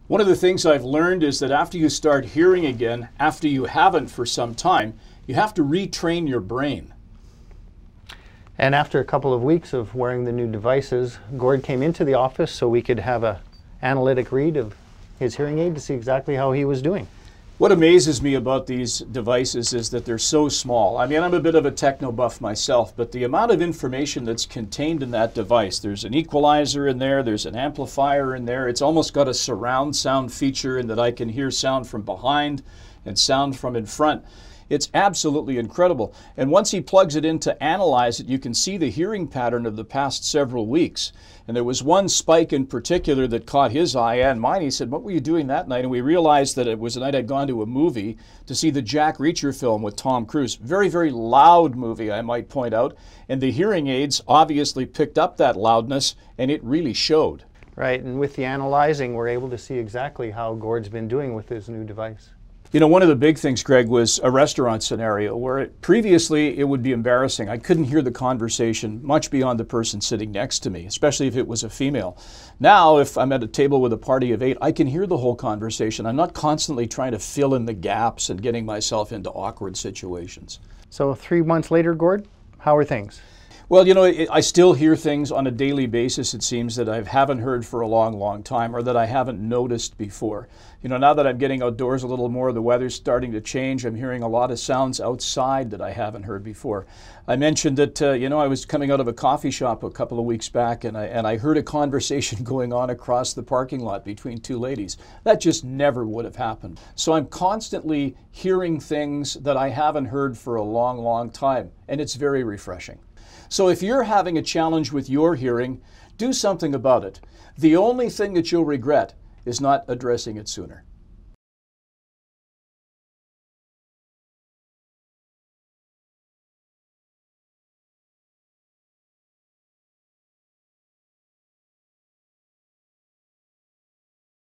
One of the things I've learned is that after you start hearing again, after you haven't for some time, you have to retrain your brain. And after a couple of weeks of wearing the new devices, Gord came into the office so we could have an analytic read of his hearing aid to see exactly how he was doing. What amazes me about these devices is that they're so small. I mean, I'm a bit of a techno buff myself, but the amount of information that's contained in that device, there's an equalizer in there, there's an amplifier in there, it's almost got a surround sound feature in that I can hear sound from behind and sound from in front. It's absolutely incredible. And once he plugs it in to analyze it, you can see the hearing pattern of the past several weeks. And there was one spike in particular that caught his eye and mine. He said, "What were you doing that night?" And we realized that it was the night I'd gone to a movie to see the Jack Reacher film with Tom Cruise. Very, very loud movie, I might point out. And the hearing aids obviously picked up that loudness, and it really showed. Right, and with the analyzing, we're able to see exactly how Gord's been doing with his new device. You know, one of the big things, Greg, was a restaurant scenario where previously it would be embarrassing. I couldn't hear the conversation much beyond the person sitting next to me, especially if it was a female. Now, if I'm at a table with a party of 8, I can hear the whole conversation. I'm not constantly trying to fill in the gaps and getting myself into awkward situations. So 3 months later, Gord, how are things? Well, you know, I still hear things on a daily basis, it seems, that I haven't heard for a long, long time or that I haven't noticed before. You know, now that I'm getting outdoors a little more, the weather's starting to change. I'm hearing a lot of sounds outside that I haven't heard before. I mentioned that, you know, I was coming out of a coffee shop a couple of weeks back and I heard a conversation going on across the parking lot between 2 ladies. That just never would have happened. So I'm constantly hearing things that I haven't heard for a long, long time, and it's very refreshing. So if you're having a challenge with your hearing, do something about it. The only thing that you'll regret is not addressing it sooner.